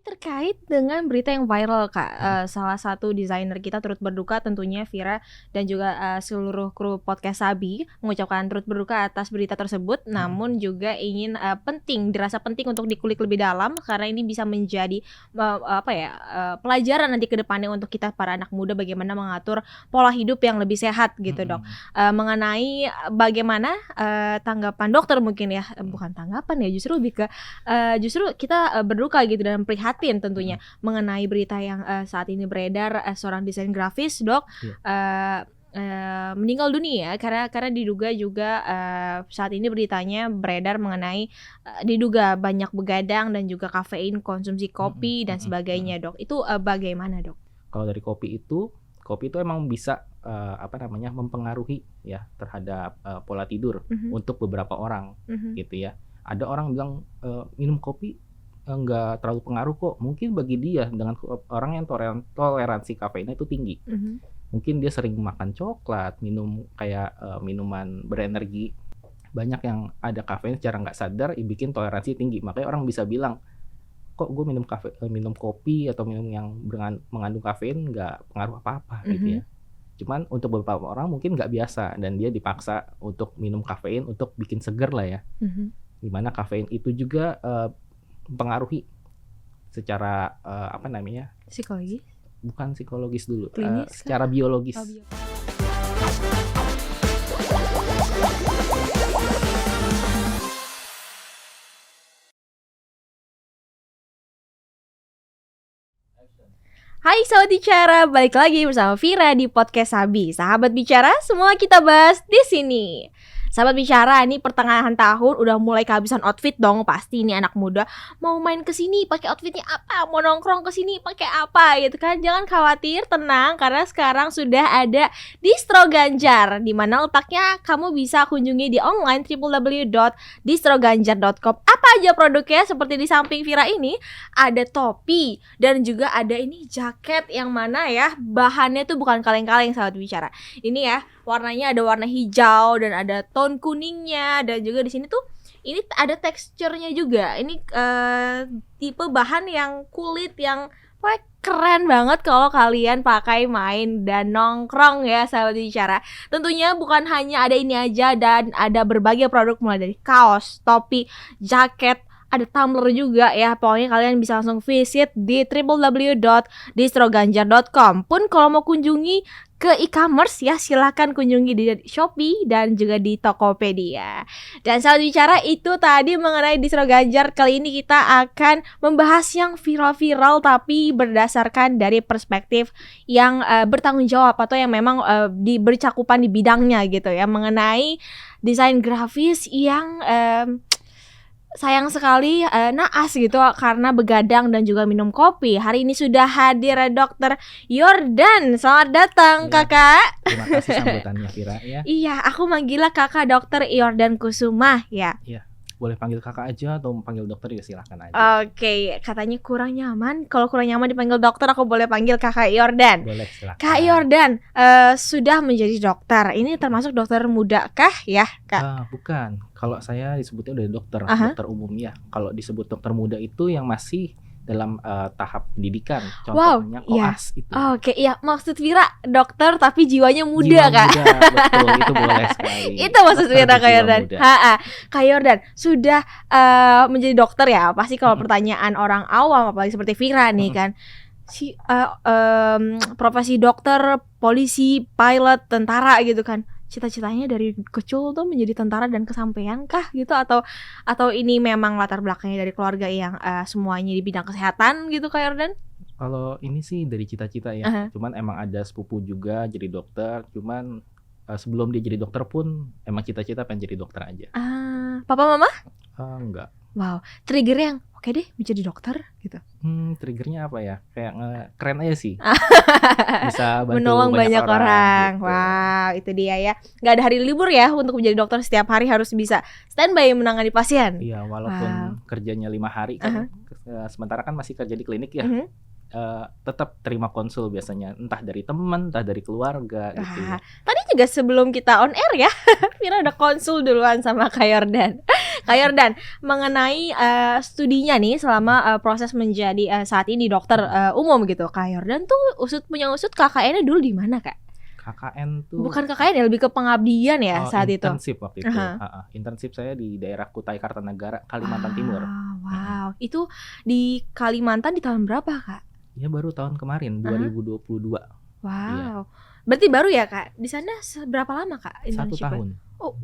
Terkait dengan berita yang viral Kak, salah satu desainer kita turut berduka tentunya Vira dan juga, seluruh kru podcast Sabi mengucapkan turut berduka atas berita tersebut, namun juga ingin, dirasa penting untuk dikulik lebih dalam karena ini bisa menjadi, pelajaran nanti ke depannya untuk kita para anak muda bagaimana mengatur pola hidup yang lebih sehat gitu dok. Mengenai bagaimana, tanggapan dokter mungkin ya, bukan tanggapan ya justru lebih ke, justru kita, berduka gitu dan prihatin tentunya mengenai berita yang, saat ini beredar, seorang desain grafis dok, meninggal dunia karena diduga juga, saat ini beritanya beredar mengenai, diduga banyak begadang dan juga kafein, konsumsi kopi dan sebagainya dok. Itu, bagaimana dok? Kalau dari kopi itu emang bisa mempengaruhi ya terhadap pola tidur untuk beberapa orang gitu ya. Ada orang bilang minum kopi nggak terlalu pengaruh kok. Mungkin bagi dia dengan orang yang toleransi kafeinnya itu tinggi. Mungkin dia sering makan coklat, minum kayak minuman berenergi banyak yang ada kafein secara nggak sadar bikin toleransi tinggi. Makanya orang bisa bilang kok gue minum kopi atau minum yang mengandung kafein nggak pengaruh apa-apa gitu ya. Cuman untuk beberapa orang mungkin nggak biasa dan dia dipaksa untuk minum kafein untuk bikin seger lah ya. Dimana kafein itu juga mempengaruhi secara Psikologi? bukan psikologis dulu, Klinis secara biologis. Hai Sahabat Bicara, balik lagi bersama Vira di podcast Sabi. Sahabat Bicara, semua kita bahas di sini. Sahabat Bicara, ini pertengahan tahun udah mulai kehabisan outfit dong. Pasti ini anak muda mau main kesini pakai outfitnya apa, mau nongkrong kesini pakai apa gitu kan. Jangan khawatir, tenang, karena sekarang sudah ada Distro Ganjar, di mana letaknya kamu bisa kunjungi di online www.distroganjar.com. Apa aja produknya? Seperti di samping Vira ini ada topi dan juga ada ini jaket yang mana ya bahannya tuh bukan kaleng-kaleng Sahabat Bicara. Ini ya warnanya ada warna hijau dan ada tone kuningnya, dan juga di sini tuh ini ada teksturnya juga. Ini tipe bahan yang kulit yang keren banget kalau kalian pakai main dan nongkrong ya Sahabat Bicara. Tentunya bukan hanya ada ini aja dan ada berbagai produk mulai dari kaos, topi, jaket, ada tumbler juga ya. Pokoknya kalian bisa langsung visit di www.distroganjar.com. Pun kalau mau kunjungi ke e-commerce ya silahkan kunjungi di Shopee dan juga di Tokopedia. Dan Sahabat Bicara, itu tadi mengenai Distro Ganjar. Kali ini kita akan membahas yang viral-viral tapi berdasarkan dari perspektif yang bertanggung jawab atau yang memang bercakupan di bidangnya gitu ya, mengenai desain grafis yang sayang sekali naas gitu karena begadang dan juga minum kopi. Hari ini sudah hadir Dokter Yordan. Selamat datang Kakak. Terima kasih sambutannya Vira ya. Iya, aku manggilnya Kakak Dokter Yordan Kusuma ya. Iya. Boleh panggil kakak aja atau panggil dokter juga silahkan aja. Oke, katanya kurang nyaman. Kalau kurang nyaman dipanggil dokter, aku boleh panggil Kakak Yordan. Boleh, silakan. Kak Yordan sudah menjadi dokter. Ini termasuk dokter muda kah ya, Kak? Bukan. Kalau saya disebutnya udah dokter umum ya. Kalau disebut dokter muda itu yang masih dalam tahap pendidikan, contohnya koas itu. Oke, iya, maksud Vira dokter tapi jiwanya muda, Kak. Betul, itu boleh sekali. Itu maksud Vira, Kak Yordan. Kak Yordan sudah menjadi dokter ya. Pasti kalau pertanyaan orang awam apalagi seperti Vira nih kan, profesi dokter, polisi, pilot, tentara gitu kan. Cita-citanya dari kecil tuh menjadi tentara dan kesampaian kah gitu, atau ini memang latar belakangnya dari keluarga yang semuanya di bidang kesehatan gitu Kak Yordan? Kalau ini sih dari cita-cita ya. Cuman emang ada sepupu juga jadi dokter. Cuman sebelum dia jadi dokter pun emang cita-cita pengen jadi dokter aja. Papa mama? Enggak. Wow, trigger yang oke deh menjadi dokter gitu. Triggernya apa ya? Kayak keren aja sih. Bisa bantu menolong banyak orang. Gitu. Wow, itu dia ya. Gak ada hari libur ya untuk menjadi dokter, setiap hari harus bisa standby menangani pasien. Iya, walaupun kerjanya 5 hari kan, sementara kan masih kerja di klinik ya. Tetap terima konsul biasanya, entah dari teman, entah dari keluarga gitu ya. Tadi juga sebelum kita on air ya, Vira udah konsul duluan sama Kak Yordan. Kak Yordan, mengenai studinya nih selama proses menjadi saat ini dokter umum gitu. Kak Yordan tuh punya usut KKN-nya dulu di mana, Kak? KKN tuh Bukan KKN ya, lebih ke pengabdian ya saat itu. Internship waktu itu. Internship saya di daerah Kutai Kartanegara, Kalimantan Timur. Wow, itu di Kalimantan di tahun berapa, Kak? Ya baru tahun kemarin, 2022. Wow, iya. Berarti baru ya, Kak? Di sana berapa lama, Kak,1 internship? tahun. Oh,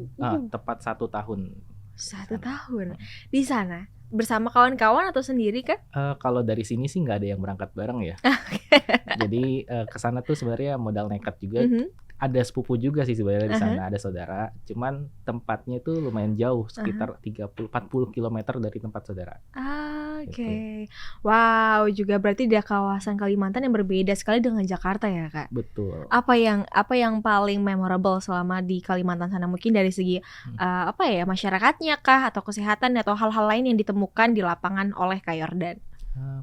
tepat 1 tahun. 1 tahun di sana bersama kawan-kawan atau sendiri, Kak? Kalau dari sini sih nggak ada yang berangkat bareng ya. Jadi kesana tuh sebenarnya modal nekat juga. Ada sepupu juga sih sebenarnya di sana, ada saudara. Cuman tempatnya itu lumayan jauh, sekitar 30-40 km dari tempat saudara. Oke. Wow, juga berarti di kawasan Kalimantan yang berbeda sekali dengan Jakarta ya, Kak? Betul. Apa yang paling memorable selama di Kalimantan sana? Mungkin dari segi masyarakatnya kah, atau kesehatan, atau hal-hal lain yang ditemukan di lapangan oleh Kak Yordan?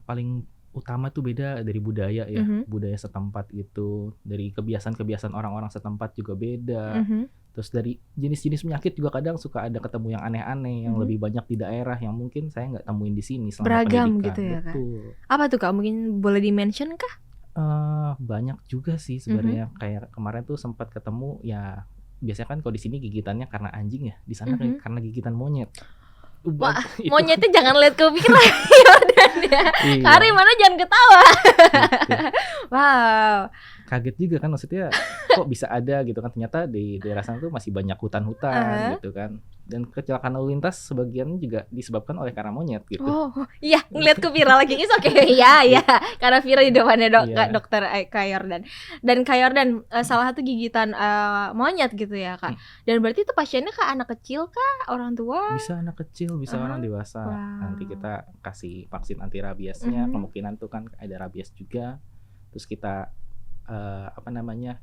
Paling utama tuh beda dari budaya ya, budaya setempat gitu, dari kebiasaan orang-orang setempat juga beda. Terus dari jenis-jenis penyakit juga kadang suka ada ketemu yang aneh-aneh, yang lebih banyak di daerah yang mungkin saya nggak temuin di sini selama beragam pendidikan. Gitu ya, Kak? Betul. Apa tuh, Kak? Mungkin boleh di-mention kah? Banyak juga sih sebenarnya. Kayak kemarin tuh sempat ketemu ya, biasanya kan kalau di sini gigitannya karena anjing ya, di sana karena gigitan monyet. Wah, monyetnya jangan lihat ke pikiran Yordan ya. Iya. Kari mana jangan ketawa. Wow. Kaget juga kan, maksudnya kok bisa ada gitu kan, ternyata di daerah sana tuh masih banyak hutan-hutan gitu kan. Dan kecelakaan lalu lintas sebagian juga disebabkan oleh karena monyet gitu. Oh iya, ngeliat ke Vira lagi, is oke. Iya, karena Vira di depannya dokter Kak Yordan. Dan Kak Yordan salah satu gigitan monyet gitu ya, Kak. Dan berarti itu pasiennya Kak anak kecil kah, orang tua? Bisa anak kecil, bisa orang dewasa. Nanti kita kasih vaksin anti rabiesnya, kemungkinan tuh kan ada rabies juga. Terus kita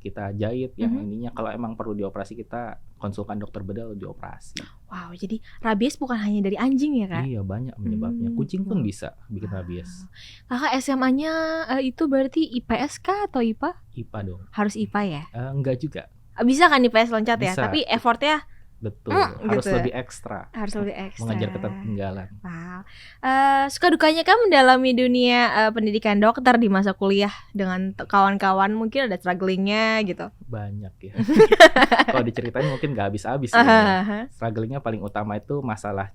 kita jahit yang ininya, kalau emang perlu dioperasi kita konsulkan dokter bedah dioperasi. Wow, jadi rabies bukan hanya dari anjing ya, Kak? Iya, banyak penyebabnya. Kucing pun bisa bikin rabies. Kakak SMA-nya itu berarti IPS kah atau IPA? IPA dong. Harus IPA ya? Enggak juga. Bisa kan IPS loncat ya? Bisa. Tapi effortnya betul, harus gitu. Lebih ekstra. Harus lebih ekstra. Mengejar ketertinggalan. Wow. Suka dukanya kan mendalami dunia pendidikan dokter di masa kuliah dengan kawan-kawan, mungkin ada strugglingnya gitu. Banyak ya. Kalau diceritain mungkin nggak habis-habis ya. Strugglingnya paling utama itu masalah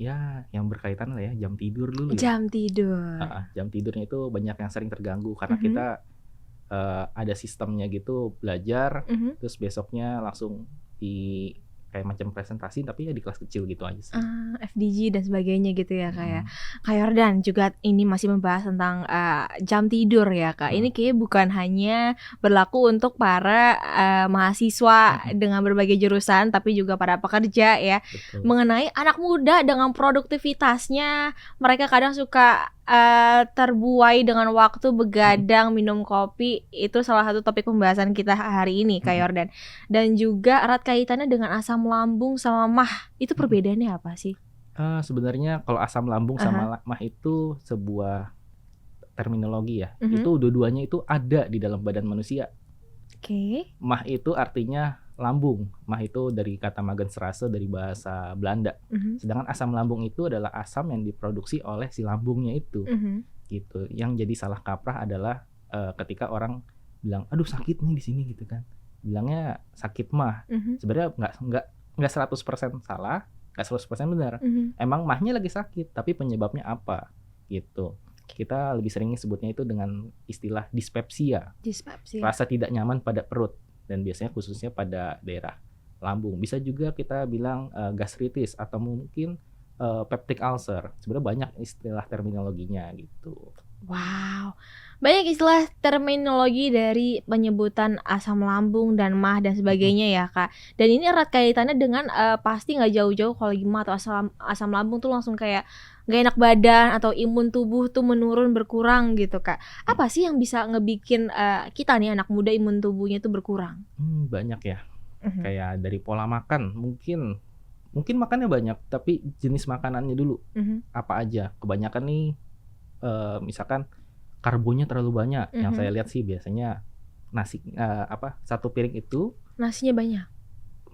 ya yang berkaitan lah ya, jam tidur dulu ya. Jam tidur. Jam tidurnya itu banyak yang sering terganggu karena kita ada sistemnya gitu, belajar terus besoknya langsung di kayak macam presentasi tapi ya di kelas kecil gitu aja sih. FDG dan sebagainya gitu ya, kayak Kak Yordan juga ini masih membahas tentang jam tidur ya, Kak. Ini kayaknya bukan hanya berlaku untuk para mahasiswa dengan berbagai jurusan, tapi juga para pekerja ya. Betul. Mengenai anak muda dengan produktivitasnya, mereka kadang suka terbuai dengan waktu begadang minum kopi. Itu salah satu topik pembahasan kita hari ini, Kak Yordan. Dan juga erat kaitannya dengan asam lambung sama MAH. Itu perbedaannya apa sih? Sebenarnya kalau asam lambung sama MAH itu sebuah terminologi ya. Itu dua-duanya itu ada di dalam badan manusia. Oke. MAH itu artinya lambung. MAH itu dari kata Magenserase dari bahasa Belanda. Sedangkan asam lambung itu adalah asam yang diproduksi oleh si lambungnya itu. Gitu. Yang jadi salah kaprah adalah ketika orang bilang, aduh sakit nih di sini gitu kan. Bilangnya sakit MAH. Sebenarnya nggak 100% salah, nggak 100% benar. Emang MAH-nya lagi sakit, tapi penyebabnya apa? Gitu. Kita lebih sering sebutnya itu dengan istilah dispepsia. Rasa tidak nyaman pada perut. Dan biasanya khususnya pada daerah lambung. Bisa juga kita bilang gastritis atau mungkin peptic ulcer. Sebenarnya banyak istilah terminologinya gitu. Wow, banyak istilah terminologi dari penyebutan asam lambung dan MAH dan sebagainya ya, Kak. Dan ini erat kaitannya dengan pasti nggak jauh-jauh kalau MAH atau asam lambung tuh langsung kayak nggak enak badan atau imun tubuh tuh menurun berkurang gitu, Kak. Apa sih yang bisa ngebikin kita nih anak muda imun tubuhnya tuh berkurang? Banyak ya. Kayak dari pola makan, mungkin makannya banyak, tapi jenis makanannya dulu apa aja. Kebanyakan nih misalkan karbonnya terlalu banyak. Yang saya lihat sih biasanya nasi satu piring itu nasinya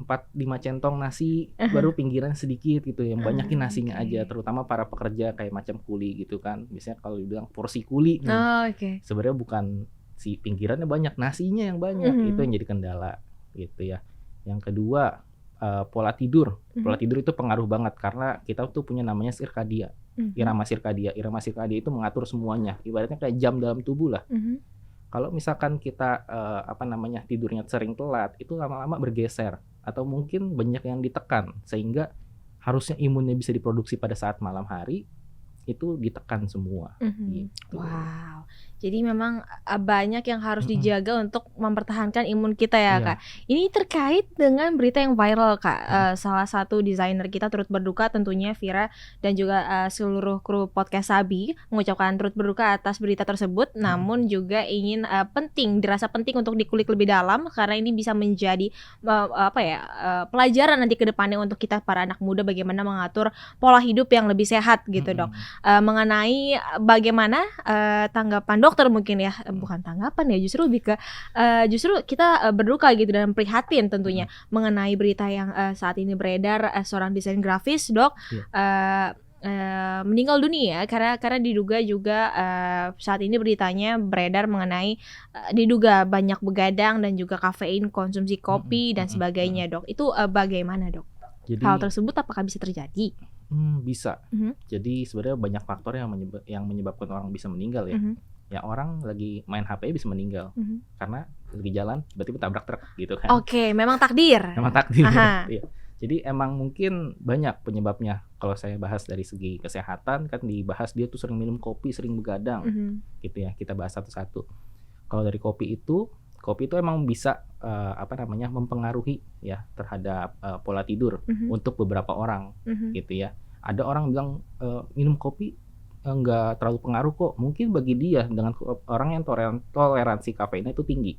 4-5 centong nasi, baru pinggiran sedikit gitu, yang banyakin nasinya Oke. aja, terutama para pekerja kayak macam kuli gitu kan. Biasanya kalau dibilang porsi kuli nih, Oh, oke. sebenarnya bukan si pinggirannya banyak, nasinya yang banyak, itu yang jadi kendala gitu ya. Yang kedua, pola tidur. Pola tidur itu pengaruh banget karena kita tuh punya namanya sirkadia, irama sirkadia. Irama sirkadia itu mengatur semuanya, ibaratnya kayak jam dalam tubuh lah. Kalau misalkan kita tidurnya sering telat, itu lama-lama bergeser atau mungkin banyak yang ditekan sehingga harusnya imunnya bisa diproduksi pada saat malam hari itu ditekan semua. Gitu. Wow. Jadi memang banyak yang harus dijaga untuk mempertahankan imun kita ya, Iya. Kak. Ini terkait dengan berita yang viral, Kak. Salah satu desainer kita turut berduka tentunya, Vira, dan juga seluruh kru podcast Sabi mengucapkan turut berduka atas berita tersebut. Namun juga ingin dirasa penting untuk dikulik lebih dalam karena ini bisa menjadi pelajaran nanti ke depannya untuk kita para anak muda bagaimana mengatur pola hidup yang lebih sehat gitu, Dok. Mengenai bagaimana tanggapan dokter mungkin ya, bukan tanggapan ya, justru lebih ke justru kita berduka gitu dan prihatin tentunya mengenai berita yang saat ini beredar, seorang desain grafis, Dok, meninggal dunia karena diduga juga saat ini beritanya beredar mengenai diduga banyak begadang dan juga kafein, konsumsi kopi dan sebagainya, Dok. Itu bagaimana, Dok? Jadi Hal tersebut apakah bisa terjadi? Bisa. Jadi sebenarnya banyak faktor yang menyebabkan orang bisa meninggal ya. Ya orang lagi main HP bisa meninggal karena lagi jalan tiba-tiba tabrak truk gitu kan. Oke, memang takdir. Memang takdir. Aha. Iya. Jadi emang mungkin banyak penyebabnya. Kalau saya bahas dari segi kesehatan kan dibahas dia tuh sering minum kopi, sering begadang gitu ya. Kita bahas satu-satu. Kalau dari kopi itu emang bisa mempengaruhi ya terhadap pola tidur untuk beberapa orang gitu ya. Ada orang bilang minum kopi nggak terlalu pengaruh kok. Mungkin bagi dia dengan orang yang toleransi kafeinnya itu tinggi.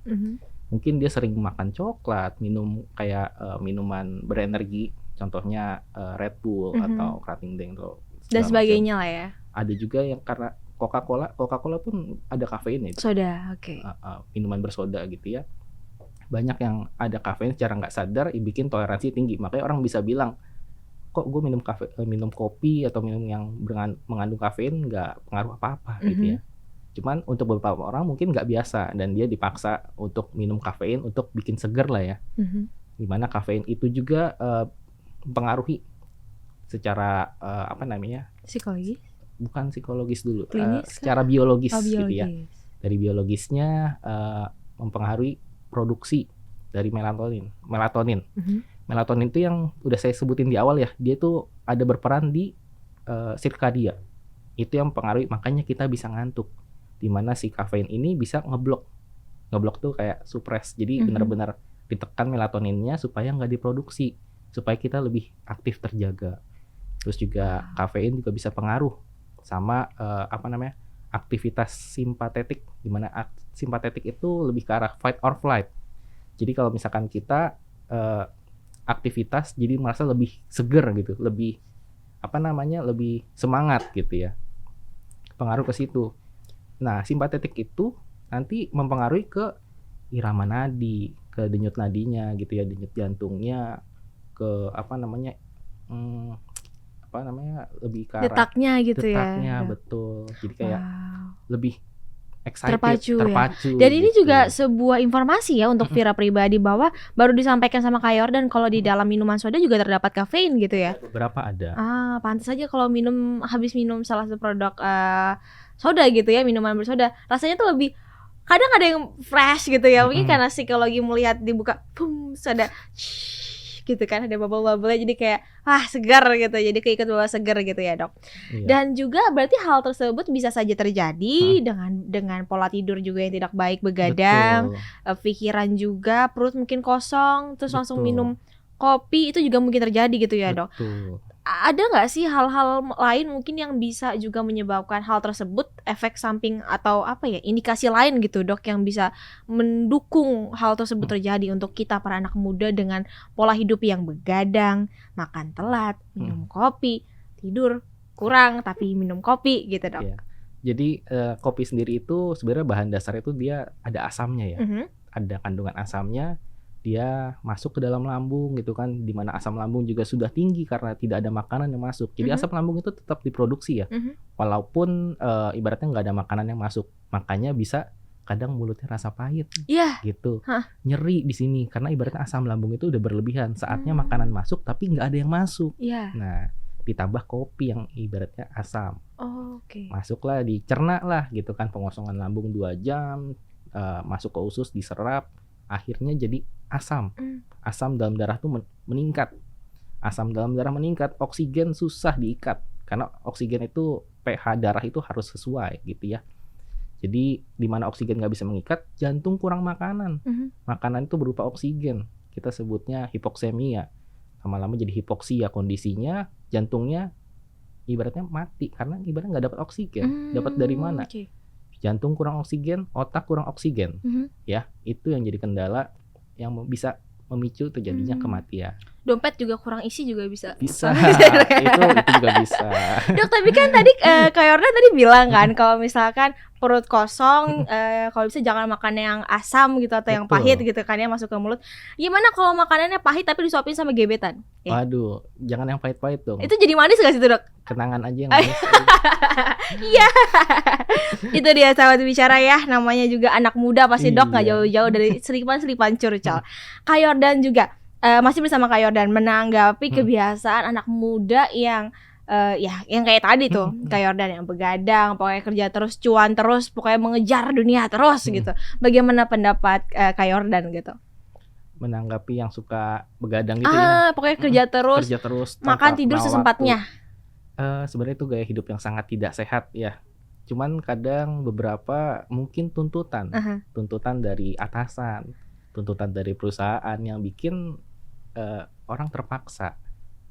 Mungkin dia sering makan coklat, minum kayak minuman berenergi, contohnya Red Bull atau Krating Daeng Dan sebagainya lah ya. Ada juga yang karena Coca-Cola pun ada kafeinnya itu. Soda, oke. Minuman bersoda gitu ya. Banyak yang ada kafein secara nggak sadar bikin toleransi tinggi. Makanya orang bisa bilang, kok gue minum kopi atau minum yang mengandung kafein nggak pengaruh apa-apa gitu ya. Cuman untuk beberapa orang mungkin nggak biasa dan dia dipaksa untuk minum kafein untuk bikin seger lah ya. Dimana kafein itu juga mempengaruhi secara Psikologi? bukan psikologis dulu, Klinis secara biologis, gitu ya. biologis. Dari biologisnya mempengaruhi produksi dari melatonin. Melatonin itu yang udah saya sebutin di awal ya, dia tuh ada berperan di sirkadia. Itu yang mempengaruhi, makanya kita bisa ngantuk. Dimana si kafein ini bisa ngeblok tuh kayak suppress. Jadi benar-benar ditekan melatoninnya supaya nggak diproduksi, supaya kita lebih aktif terjaga. Terus juga kafein juga bisa pengaruh sama aktivitas simpatetik, dimana simpatetik itu lebih ke arah fight or flight. Jadi kalau misalkan kita aktivitas jadi merasa lebih seger gitu, lebih lebih semangat gitu ya, pengaruh ke situ. Nah simpatetik itu nanti mempengaruhi ke irama nadi, ke denyut nadinya gitu ya, denyut jantungnya, ke lebih ke arah Detaknya gitu detaknya, ya. betul. Jadi kayak lebih excited, terpacu ya. terpacu Dan ini gitu. juga sebuah informasi ya untuk Vira pribadi bahwa baru disampaikan sama Kak Yordan kalau di dalam minuman soda juga terdapat kafein gitu ya. Beberapa ada. Pantas aja kalau habis minum salah satu produk soda gitu ya, minuman bersoda, rasanya tuh lebih kadang ada yang fresh gitu ya. Mungkin karena psikologi melihat dibuka soda gitu kan, ada bubble-bubble jadi kayak segar gitu, jadi keikut bawa segar gitu ya, Dok. Iya. Dan juga berarti hal tersebut bisa saja terjadi dengan pola tidur juga yang tidak baik, begadang, pikiran juga, perut mungkin kosong, terus langsung minum kopi, itu juga mungkin terjadi gitu ya, Dok. Betul. Ada nggak sih hal-hal lain mungkin yang bisa juga menyebabkan hal tersebut, efek samping atau indikasi lain gitu, Dok, yang bisa mendukung hal tersebut terjadi untuk kita para anak muda dengan pola hidup yang begadang, makan telat, minum kopi, tidur kurang tapi minum kopi gitu, Dok. Iya. Jadi kopi sendiri itu sebenarnya bahan dasarnya itu dia ada asamnya ya. Ada kandungan asamnya dia masuk ke dalam lambung gitu kan, di mana asam lambung juga sudah tinggi karena tidak ada makanan yang masuk. Jadi asam lambung itu tetap diproduksi ya, walaupun ibaratnya nggak ada makanan yang masuk. Makanya bisa kadang mulutnya rasa pahit gitu, nyeri di sini karena ibaratnya asam lambung itu udah berlebihan. Saatnya makanan masuk tapi nggak ada yang masuk. Nah, ditambah kopi yang ibaratnya asam, masuklah dicerna lah gitu kan, pengosongan lambung 2 jam, masuk ke usus diserap, akhirnya jadi asam. Asam dalam darah tuh meningkat. Asam dalam darah meningkat, oksigen susah diikat karena oksigen itu pH darah itu harus sesuai gitu ya. Jadi di mana oksigen nggak bisa mengikat, jantung kurang makanan. Makanan itu berupa oksigen, kita sebutnya hipoksemia. Lama-lama jadi hipoksia kondisinya, jantungnya ibaratnya mati karena ibaratnya nggak dapat oksigen. Dapat dari mana? Jantung kurang oksigen, otak kurang oksigen, ya itu yang jadi kendala yang bisa memicu terjadinya kematian. Dompet juga kurang isi juga bisa. Bisa, itu juga bisa. Dok, tapi kan tadi Kak Yordan tadi bilang kan kalau misalkan perut kosong, kalau bisa jangan makan yang asam gitu atau yang pahit gitu kan ya masuk ke mulut. Gimana kalau makanannya pahit tapi disuapin sama gebetan? Waduh, jangan yang pahit-pahit dong. Itu jadi manis gak sih tuh, Dok? Kenangan aja yang manis. Iya. Itu dia sahabat bicara ya, namanya juga anak muda pasti Dok gak jauh-jauh dari selipan-selipan curcol. Kak Yordan juga masih bersama Kak Yordan menanggapi kebiasaan anak muda yang yang kayak tadi tuh Kak Yordan yang begadang, pokoknya kerja terus, cuan terus, pokoknya mengejar dunia terus gitu. Bagaimana pendapat Kak Yordan gitu? Menanggapi yang suka begadang gitu ya. Pokoknya kerja terus makan tidur sesempatnya. Sebenarnya itu gaya hidup yang sangat tidak sehat ya. Cuman kadang beberapa mungkin tuntutan dari atasan, tuntutan dari perusahaan yang bikin orang terpaksa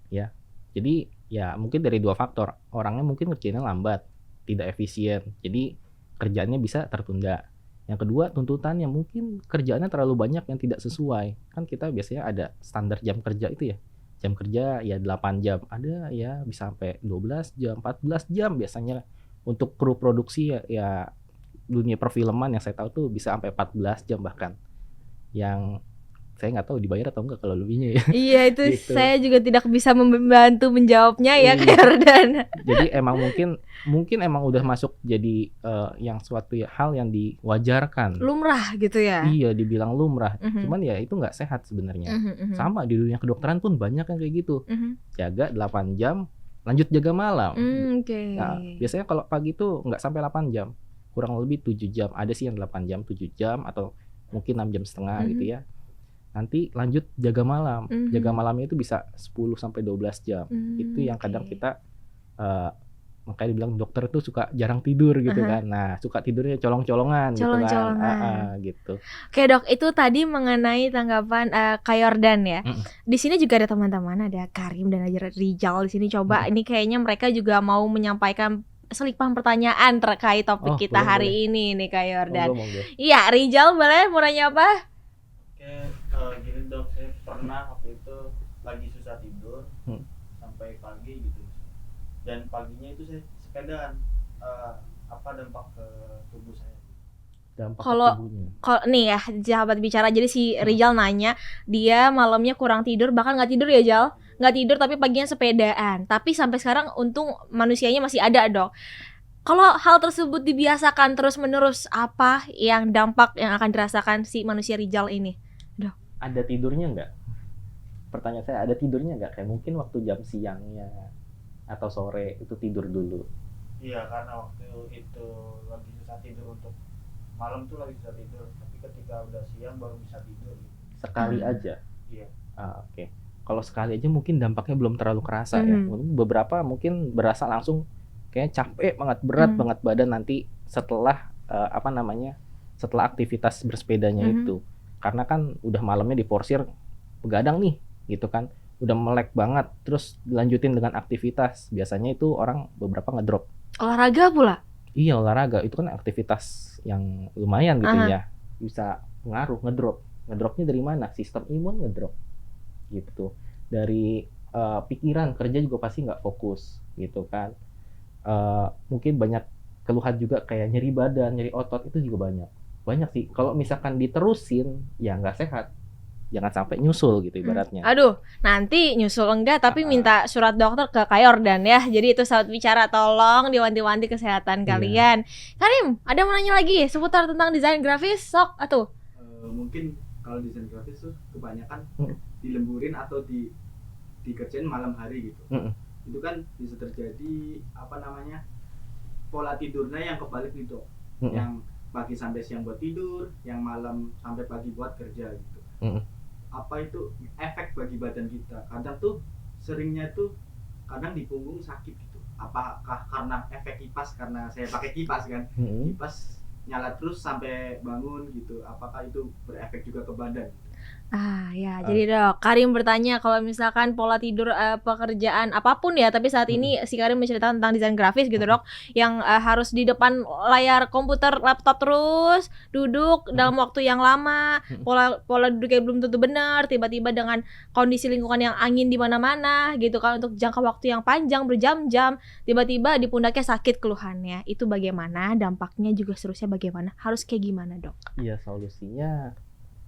ya. Jadi ya mungkin dari 2 faktor, orangnya mungkin kerjanya lambat, tidak efisien, jadi kerjaannya bisa tertunda. Yang kedua, tuntutannya mungkin kerjaannya terlalu banyak yang tidak sesuai. Kan kita biasanya ada standar jam kerja itu ya, jam kerja ya 8 jam, ada ya bisa sampai 12 jam, 14 jam biasanya. Untuk kru produksi ya dunia perfilman yang saya tahu tuh bisa sampai 14 jam bahkan, yang saya nggak tahu dibayar atau enggak kalau lebihnya ya. Iya itu gitu. Saya juga tidak bisa membantu menjawabnya ya Kak Yordan. Jadi emang mungkin emang udah masuk jadi yang suatu hal yang diwajarkan. Lumrah gitu ya. Iya dibilang lumrah. Cuman ya itu nggak sehat sebenarnya. Sama di dunia kedokteran pun banyak yang kayak gitu. Jaga 8 jam, lanjut jaga malam. Nah, biasanya kalau pagi tuh nggak sampai 8 jam. Kurang lebih 7 jam. Ada sih yang 8 jam, 7 jam atau mungkin 6 jam setengah gitu ya. Nanti lanjut jaga malam. Jaga malamnya itu bisa 10 sampai 12 jam. Itu yang kadang kita makanya dibilang dokter itu suka jarang tidur gitu kan. Nah, suka tidurnya colong-colongan gitu kan. Gitu. Oke, Dok, itu tadi mengenai tanggapan Kak Yordan ya. Di sini juga ada teman-teman, ada Karim dan ada Rijal di sini. Coba ini kayaknya mereka juga mau menyampaikan selipan pertanyaan terkait topik kita hari ini nih Kak Yordan. Iya, Rijal boleh mau nanya apa? Gini Dok, saya pernah waktu itu lagi susah tidur sampai pagi gitu, dan paginya itu saya sepedaan. Apa dampak ke tubuh saya? Kalau nih ya sahabat bicara, jadi si Rijal nanya dia malamnya kurang tidur, bahkan nggak tidur ya Jal, nggak tidur tapi paginya sepedaan. Tapi sampai sekarang untung manusianya masih ada Dok. Kalau hal tersebut dibiasakan terus menerus, apa yang dampak yang akan dirasakan si manusia Rijal ini? Dok. Ada tidurnya nggak? Pertanyaan saya, ada tidurnya nggak? Kayak mungkin waktu jam siangnya atau sore itu tidur dulu. Iya, karena waktu itu lagi susah tidur, untuk malam tuh lagi susah tidur, tapi ketika udah siang baru bisa tidur. Sekali aja? Iya. Oke. Kalau sekali aja mungkin dampaknya belum terlalu kerasa ya. Beberapa mungkin berasa langsung kayak capek banget, berat banget badan nanti setelah setelah aktivitas bersepedanya itu. Karena kan udah malamnya diporsir begadang nih gitu kan, udah melek banget, terus dilanjutin dengan aktivitas. Biasanya itu orang beberapa ngedrop. Olahraga pula? Iya, olahraga itu kan aktivitas yang lumayan gitu ya, bisa pengaruh ngedropnya dari mana? Sistem imun ngedrop gitu, dari pikiran, kerja juga pasti nggak fokus gitu kan. Mungkin banyak keluhan juga kayak nyeri badan, nyeri otot, itu juga banyak sih. Kalau misalkan diterusin ya nggak sehat jangan sampai nyusul gitu ibaratnya. Aduh, nanti nyusul enggak tapi minta surat dokter ke Kak Yordan ya. Jadi itu sahabat bicara, tolong diwanti-wanti kesehatan kalian. Karim, ada mau nanya lagi seputar tentang desain grafis? Sok atuh. Mungkin kalau desain grafis tuh kebanyakan dilemburin atau dikerjain malam hari gitu. Itu kan bisa terjadi pola tidurnya yang kebalik nih dok. Yang pagi sampai siang buat tidur, yang malam sampai pagi buat kerja gitu. Apa itu efek bagi badan kita? Kadang tuh seringnya tuh kadang di punggung sakit gitu. Apakah karena efek kipas, karena saya pakai kipas kan, kipas nyala terus sampai bangun gitu, apakah itu berefek juga ke badan? Jadi dok, Karim bertanya kalau misalkan pola tidur pekerjaan apapun ya, tapi saat ini si Karim menceritakan tentang desain grafis gitu dok, yang harus di depan layar komputer, laptop terus, duduk dalam waktu yang lama, pola duduknya belum tentu benar, tiba-tiba dengan kondisi lingkungan yang angin di mana-mana gitu kan, untuk jangka waktu yang panjang berjam-jam, tiba-tiba di pundaknya sakit keluhannya. Itu bagaimana? Dampaknya juga seterusnya bagaimana? Harus kayak gimana dok? Iya, solusinya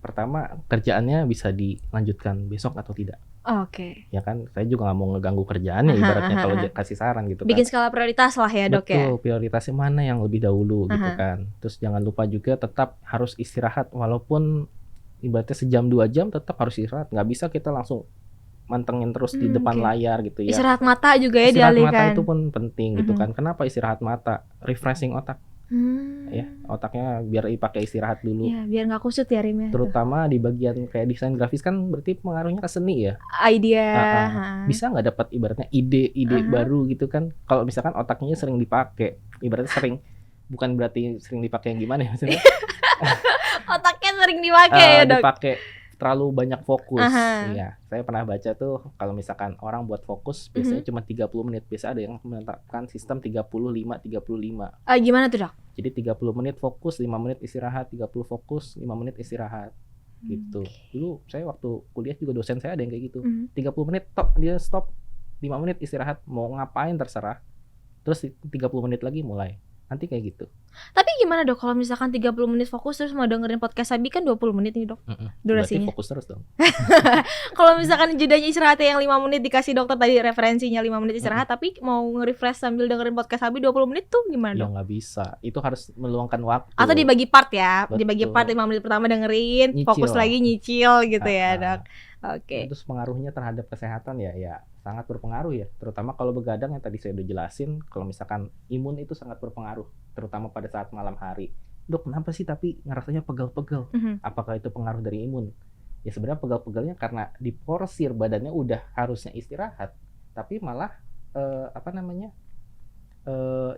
pertama kerjaannya bisa dilanjutkan besok atau tidak. Oke. Ya kan, saya juga nggak mau ngeganggu kerjaannya ibaratnya kalau kasih saran gitu kan. Bikin skala prioritas lah ya dok. Betul, prioritasnya mana yang lebih dahulu gitu kan. Terus jangan lupa juga tetap harus istirahat, walaupun ibaratnya sejam 2 jam tetap harus istirahat. Nggak bisa kita langsung mantengin terus di depan layar gitu ya. Istirahat mata juga ya istirahat dialihkan. Istirahat mata itu pun penting gitu kan. Kenapa istirahat mata? Refreshing otak. Ya, otaknya biar dipakai istirahat dulu. Ya, biar nggak kusut ya Rim ya. Terutama di bagian kayak desain grafis kan berarti pengaruhnya ke seni ya. Idea. Bisa nggak dapat ibaratnya ide-ide baru gitu kan? Kalau misalkan otaknya sering dipakai, ibaratnya sering, bukan berarti sering dipakai yang gimana ya maksudnya? Otaknya sering dipakai ya dok. Dipakai terlalu banyak fokus. Iya, saya pernah baca tuh kalau misalkan orang buat fokus biasanya cuma 30 menit. Biasa ada yang menetapkan sistem 35-35. Gimana tuh dok? Jadi 30 menit fokus, 5 menit istirahat, 30 fokus, 5 menit istirahat. Gitu. Dulu saya waktu kuliah juga dosen saya ada yang kayak gitu. 30 menit dia stop, 5 menit istirahat, mau ngapain terserah. Terus 30 menit lagi mulai. Nanti kayak gitu. Tapi gimana dok kalau misalkan 30 menit fokus terus mau dengerin podcast Sabi kan 20 menit nih dok durasinya. Berarti fokus terus dong. Kalau misalkan jedanya istirahatnya yang 5 menit dikasih dokter tadi referensinya 5 menit istirahat, tapi mau nge-refresh sambil dengerin podcast Sabi 20 menit tuh gimana dok? Ya nggak bisa, itu harus meluangkan waktu. Atau dibagi part ya. Betul. Dibagi part 5 menit pertama dengerin, Nyicil. fokus lagi nyicil gitu ya dok. Oke. Terus pengaruhnya terhadap kesehatan ya sangat berpengaruh ya, terutama kalau begadang yang tadi saya udah jelasin. Kalau misalkan imun itu sangat berpengaruh, terutama pada saat malam hari. Dok, kenapa sih tapi ngerasanya pegal-pegal? Apakah itu pengaruh dari imun? Ya sebenarnya pegal-pegalnya karena diporsir badannya udah harusnya istirahat, tapi malah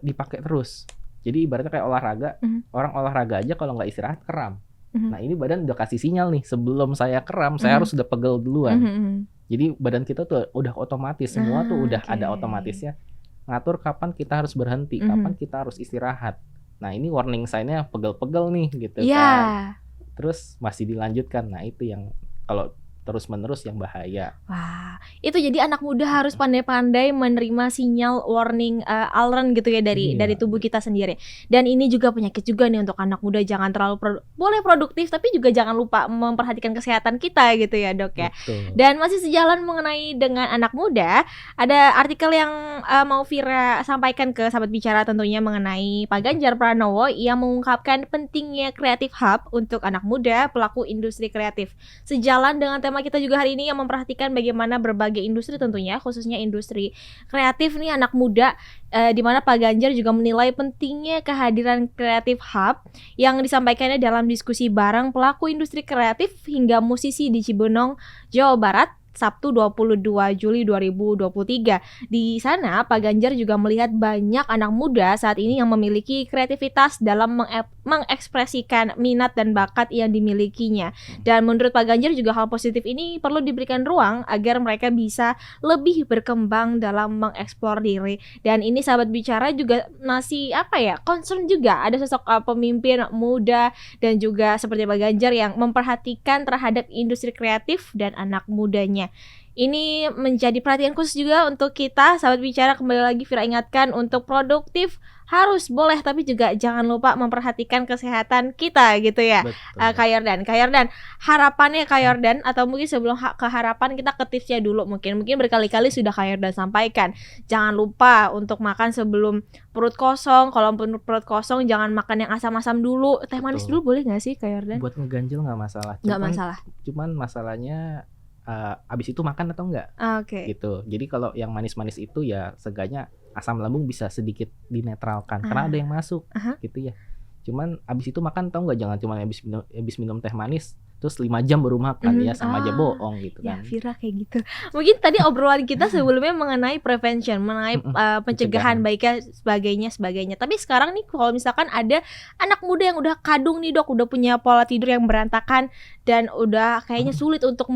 dipakai terus. Jadi ibaratnya kayak olahraga, orang olahraga aja kalau nggak istirahat kram. Nah ini badan udah kasih sinyal nih, sebelum saya kram saya harus udah pegel duluan. Jadi badan kita tuh udah otomatis, semua tuh udah ada otomatisnya ngatur kapan kita harus berhenti, kapan kita harus istirahat. Nah ini warning sign-nya pegel-pegel nih gitu kan. Terus masih dilanjutkan, nah itu yang kalau terus-menerus yang bahaya. Wah, itu jadi anak muda harus pandai-pandai menerima sinyal warning alarm gitu ya dari tubuh kita sendiri. Dan ini juga penyakit juga nih untuk anak muda, jangan terlalu boleh produktif tapi juga jangan lupa memperhatikan kesehatan kita gitu ya dok ya. Betul. Dan masih sejalan mengenai dengan anak muda, ada artikel yang mau Vira sampaikan ke sahabat bicara tentunya mengenai Pak Ganjar Pranowo yang mengungkapkan pentingnya Creative Hub untuk anak muda pelaku industri kreatif. Sejalan dengan tema kita juga hari ini yang memperhatikan bagaimana berbagai industri tentunya, khususnya industri kreatif nih anak muda, di mana Pak Ganjar juga menilai pentingnya kehadiran Creative Hub yang disampaikannya dalam diskusi bareng pelaku industri kreatif hingga musisi di Cibinong, Jawa Barat, Sabtu 22 Juli 2023. Di sana Pak Ganjar juga melihat banyak anak muda saat ini yang memiliki kreativitas dalam mengekspresikan minat dan bakat yang dimilikinya. Dan menurut Pak Ganjar juga hal positif ini perlu diberikan ruang agar mereka bisa lebih berkembang dalam mengeksplor diri. Dan ini sahabat bicara juga masih concern juga ada sosok pemimpin muda dan juga seperti Pak Ganjar yang memperhatikan terhadap industri kreatif dan anak mudanya. Ini menjadi perhatian khusus juga untuk kita sahabat bicara. Kembali lagi Vira ingatkan untuk produktif harus boleh, tapi juga jangan lupa memperhatikan kesehatan kita gitu ya. Betul. Kak Yordan, harapannya Kak Yordan, atau mungkin sebelum ke harapan kita ke tipsnya dulu, mungkin berkali-kali sudah Kak Yordan sampaikan, jangan lupa untuk makan sebelum perut kosong. Kalau perut kosong jangan makan yang asam-asam dulu, teh manis dulu boleh nggak sih Kak Yordan? Buat ngeganjel nggak masalah. Nggak masalah. Cuman masalahnya abis itu makan atau enggak? Oke. Gitu. Jadi kalau yang manis-manis itu ya seenggaknya asam lambung bisa sedikit dinetralkan karena ada yang masuk gitu ya. Cuman abis itu makan atau enggak, jangan cuma abis minum teh manis terus 5 jam baru makan, ya sama aja bohong gitu kan. Ya Vira kayak gitu. Mungkin tadi obrolan kita sebelumnya mengenai prevention, mengenai pencegahan baiknya sebagainya. Tapi sekarang nih kalau misalkan ada anak muda yang udah kadung nih Dok, udah punya pola tidur yang berantakan dan udah kayaknya sulit untuk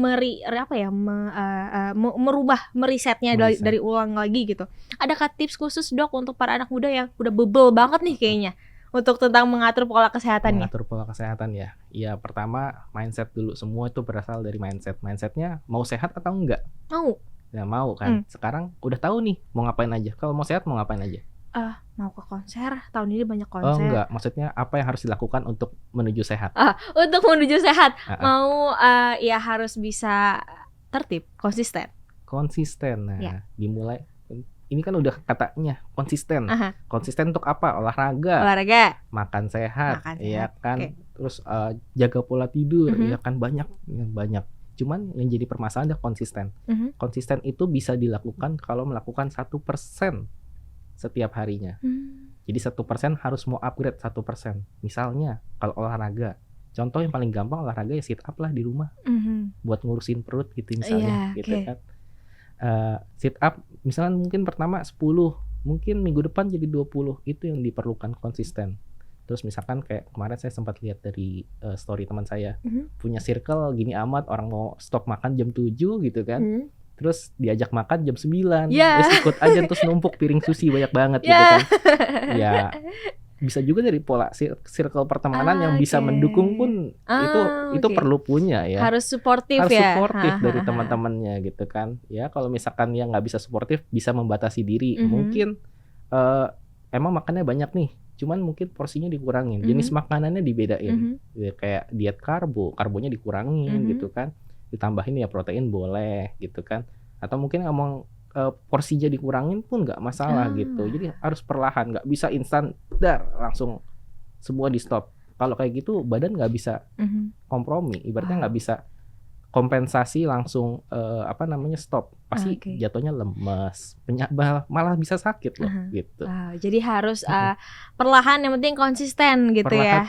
merisetnya dari ulang lagi gitu. Adakah tips khusus Dok untuk para anak muda yang udah bebel banget nih kayaknya untuk tentang mengatur pola kesehatannya? Mengatur pola kesehatan ya. Ya pertama mindset dulu, semua itu berasal dari mindset. Mindsetnya mau sehat atau enggak? Mau. Ya mau kan. Sekarang udah tahu nih mau ngapain aja. Kalau mau sehat mau ngapain aja? Mau ke konser, tahun ini banyak konser. Oh enggak, maksudnya apa yang harus dilakukan untuk menuju sehat? Untuk menuju sehat, mau ya harus bisa tertib, konsisten. Nah dimulai. Ini kan udah katanya konsisten. Konsisten untuk apa? Olahraga. Makan sehat. Ya kan. Terus jaga pola tidur, ya kan, banyak. Cuman yang jadi permasalahan adalah konsisten. Konsisten itu bisa dilakukan kalau melakukan 1% setiap harinya. Jadi 1% harus mau upgrade 1%. Misalnya kalau olahraga, contoh yang paling gampang olahraga ya sit up lah di rumah. Buat ngurusin perut gitu misalnya, gitu kan. Sit up misalnya mungkin pertama 10, mungkin minggu depan jadi 20. Itu yang diperlukan konsisten. Terus misalkan kayak kemarin saya sempat lihat dari story teman saya, punya circle gini amat, orang mau stop makan jam 7 gitu kan. Terus diajak makan jam 9. Terus ikut aja, terus numpuk piring sushi banyak banget gitu kan. Ya bisa juga dari pola circle pertemanan yang bisa mendukung pun itu perlu punya ya. Harus suportif dari teman-temannya gitu kan. Ya kalau misalkan yang nggak bisa suportif, bisa membatasi diri. Mungkin emang makannya banyak nih, cuman mungkin porsinya dikurangin, jenis makanannya dibedain. Ya, kayak diet karbonya dikurangin gitu kan. Ditambahin ya protein boleh gitu kan. Atau mungkin ngomong porsinya dikurangin pun nggak masalah gitu. Jadi harus perlahan, nggak bisa instan langsung semua di stop. Kalau kayak gitu badan nggak bisa kompromi, ibaratnya nggak bisa kompensasi langsung stop, pasti jatuhnya lemes, malah bisa sakit loh gitu. Jadi harus perlahan, yang penting konsisten gitu ya.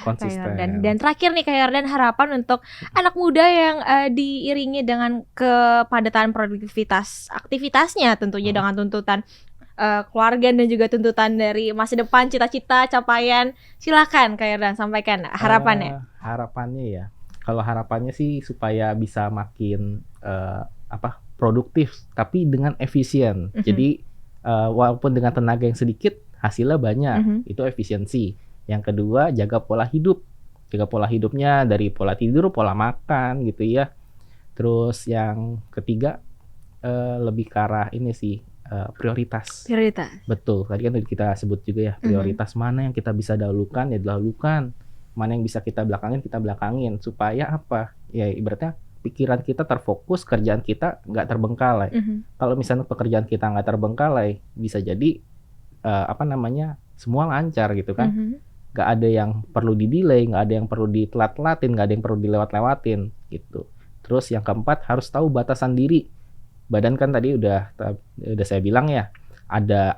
Dan terakhir nih Kak Yordan, harapan untuk anak muda yang diiringi dengan kepadatan produktivitas aktivitasnya, tentunya dengan tuntutan keluarga dan juga tuntutan dari masa depan, cita-cita, capaian. Silakan Kak Yordan sampaikan harapannya. Harapannya ya, kalau harapannya sih supaya bisa makin produktif tapi dengan efisien. Jadi walaupun dengan tenaga yang sedikit hasilnya banyak, itu efisiensi. Yang kedua, jaga pola hidup. Jaga pola hidupnya dari pola tidur, pola makan gitu ya. Terus yang ketiga lebih ke arah ini sih, prioritas. Betul, tadi kan kita sebut juga ya, prioritas mana yang kita bisa dahulukan ya dahulukan. Mana yang bisa kita belakangin supaya apa? Ya ibaratnya pikiran kita terfokus, kerjaan kita nggak terbengkalai. Kalau misalnya pekerjaan kita nggak terbengkalai, bisa jadi semua lancar gitu kan. Nggak ada yang perlu di-delay, nggak ada yang perlu ditelat-telatin, nggak ada yang perlu dilewat-lewatin gitu. Terus yang keempat, harus tahu batasan diri. Badan kan tadi udah saya bilang ya, ada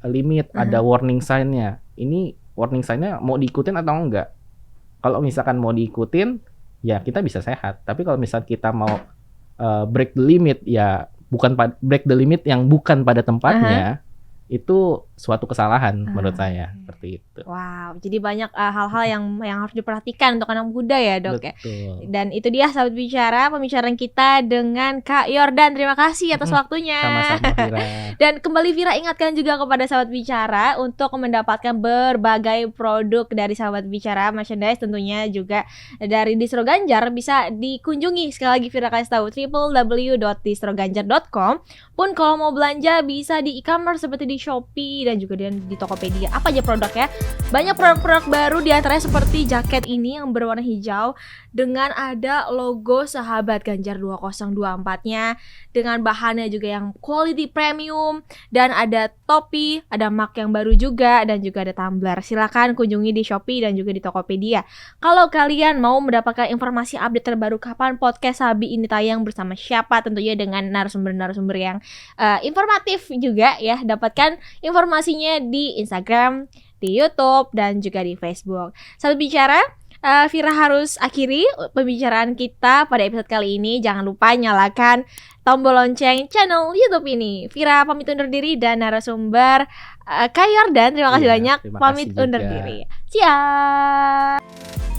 limit, ada warning sign-nya. Ini warning sign-nya mau diikutin atau enggak. Kalau misalkan mau diikutin, ya kita bisa sehat. Tapi kalau misalkan kita mau break the limit, ya break the limit yang bukan pada tempatnya, itu suatu kesalahan menurut saya, seperti itu. Wow, jadi banyak hal-hal yang harus diperhatikan untuk anak muda ya Dok. Betul. Ya. Dan itu dia sahabat bicara, pembicaraan kita dengan Kak Yordan. Terima kasih atas waktunya. Sama-sama Vira. Dan kembali Vira ingatkan juga kepada sahabat bicara untuk mendapatkan berbagai produk dari sahabat bicara, merchandise tentunya juga dari Distro Ganjar, bisa dikunjungi. Sekali lagi Vira kasih tahu, www.distroganjar.com. Pun kalau mau belanja bisa di e-commerce seperti di Shopee dan juga di Tokopedia. Apa aja produknya? Banyak produk-produk baru, diantaranya seperti jaket ini yang berwarna hijau dengan ada logo sahabat Ganjar 2024-nya, dengan bahannya juga yang quality premium, dan ada topi, ada mug yang baru juga, dan juga ada tumbler. Silakan kunjungi di Shopee dan juga di Tokopedia. Kalau kalian mau mendapatkan informasi update terbaru kapan podcast Sabi ini tayang bersama siapa, tentunya dengan narasumber-narasumber yang informatif juga ya, dapatkan informasinya di Instagram, di YouTube, dan juga di Facebook. Sambil bicara, Vira harus akhiri pembicaraan kita pada episode kali ini. Jangan lupa nyalakan tombol lonceng channel YouTube ini. Vira pamit undur diri dan narasumber Kak Yordan, terima kasih banyak, terima pamit kasih undur juga. diri. Siap.